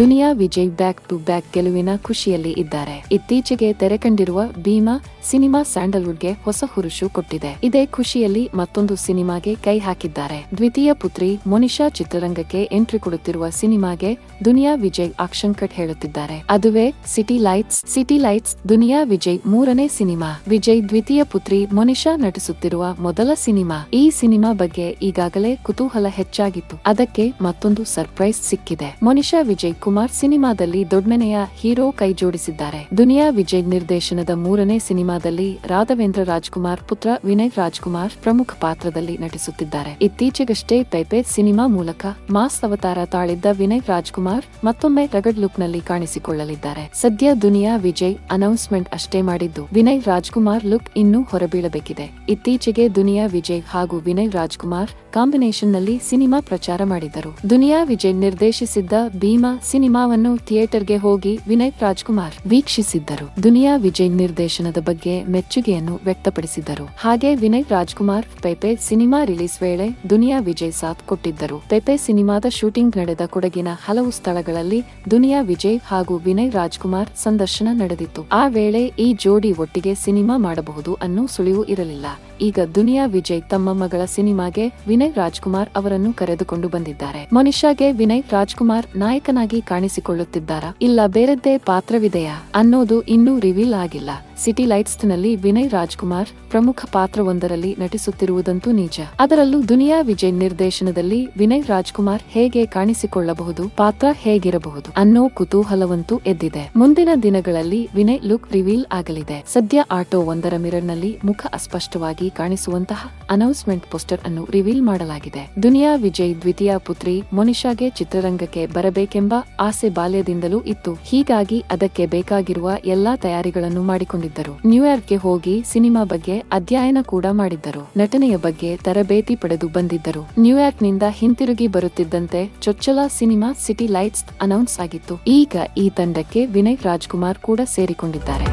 Duniya Vijay back to back ಗೆಲುವಿನ ಖುಷಿಯಲ್ಲಿ ಇದ್ದಾರೆ. ಇತ್ತೀಚೆಗೆ ತೆರೆ ಕಂಡಿರುವ ಭೀಮಾ ಸಿನಿಮಾ ಸ್ಯಾಂಡಲ್ವುಡ್ಗೆ ಹೊಸ ಹುರುಶು ಕೊಟ್ಟಿದೆ. ಇದೇ ಖುಷಿಯಲ್ಲಿ ಮತ್ತೊಂದು ಸಿನಿಮಾಗೆ ಕೈ ಹಾಕಿದ್ದಾರೆ. ದ್ವಿತೀಯ ಪುತ್ರಿ ಮೋನಿಶಾ ಚಿತ್ರರಂಗಕ್ಕೆ ಎಂಟ್ರಿ ಕೊಡುತ್ತಿರುವ ಸಿನಿಮಾಗೆ ದುನಿಯಾ ವಿಜಯ್ ಆಕ್ಷನ್ ಕಟ್ ಹೇಳುತ್ತಿದ್ದಾರೆ. ಅದುವೇ ಸಿಟಿ ಲೈಟ್ಸ್ ದುನಿಯಾ ವಿಜಯ್ ಮೂರನೇ ಸಿನಿಮಾ. ವಿಜಯ್ ದ್ವಿತೀಯ ಪುತ್ರಿ ಮೋನಿಶಾ ನಟಿಸುತ್ತಿರುವ ಮೊದಲ ಸಿನಿಮಾ. ಈ ಸಿನಿಮಾ ಬಗ್ಗೆ ಈಗಾಗಲೇ ಕುತೂಹಲ ಹೆಚ್ಚಾಗಿತ್ತು. ಅದಕ್ಕೆ ಮತ್ತೊಂದು ಸರ್ಪ್ರೈಸ್ ಸಿಕ್ಕಿದೆ. ಮೋನಿಶಾ ವಿಜಯ್ ಕುಮಾರ್ ಸಿನಿಮಾದಲ್ಲಿ ದೊಡ್ಡಮನೆಯ ಹೀರೋ ಕೈ ಜೋಡಿಸಿದ್ದಾರೆ. ದುನಿಯಾ ವಿಜಯ್ ನಿರ್ದೇಶನದ ಮೂರನೇ ಸಿನಿಮಾದಲ್ಲಿ ರಾಘವೇಂದ್ರ ರಾಜ್ಕುಮಾರ್ ಪುತ್ರ ವಿನಯ್ ರಾಜ್ಕುಮಾರ್ ಪ್ರಮುಖ ಪಾತ್ರದಲ್ಲಿ ನಟಿಸುತ್ತಿದ್ದಾರೆ. ಇತ್ತೀಚೆಗಷ್ಟೇ ಪೈಪೆ ಸಿನಿಮಾ ಮೂಲಕ ಮಾಸ್ ಅವತಾರ ತಾಳಿದ್ದ ವಿನಯ್ ರಾಜ್ಕುಮಾರ್ ಮತ್ತೊಮ್ಮೆ ರಗಡ್ ಲುಕ್ ನಲ್ಲಿ ಕಾಣಿಸಿಕೊಳ್ಳಲಿದ್ದಾರೆ. ಸದ್ಯ ದುನಿಯಾ ವಿಜಯ್ ಅನೌನ್ಸ್ಮೆಂಟ್ ಅಷ್ಟೇ ಮಾಡಿದ್ದು, ವಿನಯ್ ರಾಜ್ಕುಮಾರ್ ಲುಕ್ ಇನ್ನೂ ಹೊರಬೀಳಬೇಕಿದೆ. ಇತ್ತೀಚೆಗೆ ದುನಿಯಾ ವಿಜಯ್ ಹಾಗೂ ವಿನಯ್ ರಾಜ್ಕುಮಾರ್ ಕಾಂಬಿನೇಷನ್ ನಲ್ಲಿ ಸಿನಿಮಾ ಪ್ರಚಾರ ಮಾಡಿದ್ದರು. ದುನಿಯಾ ವಿಜಯ್ ನಿರ್ದೇಶಿಸಿದ್ದ ಭೀಮಾ ಸಿನಿಮಾವನ್ನು ಥಿಯೇಟರ್ಗೆ ಹೋಗಿ ವಿನಯ್ ರಾಜ್ಕುಮಾರ್ ವೀಕ್ಷಿಸಿದ್ದರು. ದುನಿಯಾ ವಿಜಯ್ ನಿರ್ದೇಶನದ ಬಗ್ಗೆ ಮೆಚ್ಚುಗೆಯನ್ನು ವ್ಯಕ್ತಪಡಿಸಿದ್ದರು. ಹಾಗೆ ವಿನಯ್ ರಾಜ್ಕುಮಾರ್ ಪೈಪೆ ಸಿನಿಮಾ ರಿಲೀಸ್ ವೇಳೆ ದುನಿಯಾ ವಿಜಯ್ ಸಾಥ್ ಕೊಟ್ಟಿದ್ದರು. ಪೈಪೆ ಸಿನಿಮಾದ ಶೂಟಿಂಗ್ ನಡೆದ ಕೊಡಗಿನ ಹಲವು ಸ್ಥಳಗಳಲ್ಲಿ ದುನಿಯಾ ವಿಜಯ್ ಹಾಗೂ ವಿನಯ್ ರಾಜ್ಕುಮಾರ್ ಸಂದರ್ಶನ ನಡೆದಿತ್ತು. ಆ ವೇಳೆ ಈ ಜೋಡಿ ಒಟ್ಟಿಗೆ ಸಿನಿಮಾ ಮಾಡಬಹುದು ಅನ್ನೋ ಸುಳಿವು ಇರಲಿಲ್ಲ. ಈಗ ದುನಿಯಾ ವಿಜಯ್ ತಮ್ಮ ಮಗಳ ಸಿನಿಮಾಗೆ ವಿನಯ್ ರಾಜ್ಕುಮಾರ್ ಅವರನ್ನು ಕರೆದುಕೊಂಡು ಬಂದಿದ್ದಾರೆ. ಮೋನಿಶಾಗೆ ವಿನಯ್ ರಾಜ್ಕುಮಾರ್ ನಾಯಕನಾಗಿ ಕಾಣಿಸಿಕೊಳ್ಳುತ್ತಿದ್ದಾರಾ, ಇಲ್ಲ ಬೇರೆದ್ದೇ ಪಾತ್ರವಿದೆಯಾ ಅನ್ನೋದು ಇನ್ನೂ ರಿವೀಲ್ ಆಗಿಲ್ಲ. ಸಿಟಿ ಲೈಟ್ಸ್ ನಲ್ಲಿ ವಿನಯ್ ರಾಜ್ಕುಮಾರ್ ಪ್ರಮುಖ ಪಾತ್ರವೊಂದರಲ್ಲಿ ನಟಿಸುತ್ತಿರುವುದಂತೂ ನಿಜ. ಅದರಲ್ಲೂ ದುನಿಯಾ ವಿಜಯ್ ನಿರ್ದೇಶನದಲ್ಲಿ ವಿನಯ್ ರಾಜ್ಕುಮಾರ್ ಹೇಗೆ ಕಾಣಿಸಿಕೊಳ್ಳಬಹುದು, ಪಾತ್ರ ಹೇಗಿರಬಹುದು ಅನ್ನೋ ಕುತೂಹಲವಂತೂ ಎದ್ದಿದೆ. ಮುಂದಿನ ದಿನಗಳಲ್ಲಿ ವಿನಯ್ ಲುಕ್ ರಿವೀಲ್ ಆಗಲಿದೆ. ಸದ್ಯ ಆಟೋ ಒಂದರ ಮಿರರ್ ನಲ್ಲಿ ಮುಖ ಅಸ್ಪಷ್ಟವಾಗಿ ಕಾಣಿಸುವಂತಹ ಅನೌನ್ಸ್ಮೆಂಟ್ ಪೋಸ್ಟರ್ ಅನ್ನು ರಿವೀಲ್ ಮಾಡಲಾಗಿದೆ. ದುನಿಯಾ ವಿಜಯ್ ದ್ವಿತೀಯ ಪುತ್ರಿ ಮೋನಿಶಾಗೆ ಚಿತ್ರರಂಗಕ್ಕೆ ಬರಬೇಕೆಂಬ ಆಸೆ ಬಾಲ್ಯದಿಂದಲೂ ಇತ್ತು. ಹೀಗಾಗಿ ಅದಕ್ಕೆ ಬೇಕಾಗಿರುವ ಎಲ್ಲಾ ತಯಾರಿಗಳನ್ನು ಮಾಡಿಕೊಂಡಿದ್ದರು. ನ್ಯೂಯಾರ್ಕ್ಗೆ ಹೋಗಿ ಸಿನಿಮಾ ಬಗ್ಗೆ ಅಧ್ಯಯನ ಕೂಡ ಮಾಡಿದ್ದರು. ನಟನೆಯ ಬಗ್ಗೆ ತರಬೇತಿ ಪಡೆದು ಬಂದಿದ್ದರು. ನ್ಯೂಯಾರ್ಕ್ನಿಂದ ಹಿಂತಿರುಗಿ ಬರುತ್ತಿದ್ದಂತೆ ಚೊಚ್ಚಲ ಸಿನಿಮಾ ಸಿಟಿ ಲೈಟ್ಸ್ ಅನೌನ್ಸ್ ಆಗಿತ್ತು. ಈಗ ಈ ತಂಡಕ್ಕೆ ವಿನಯ್ ರಾಜ್ಕುಮಾರ್ ಕೂಡ ಸೇರಿಕೊಂಡಿದ್ದಾರೆ.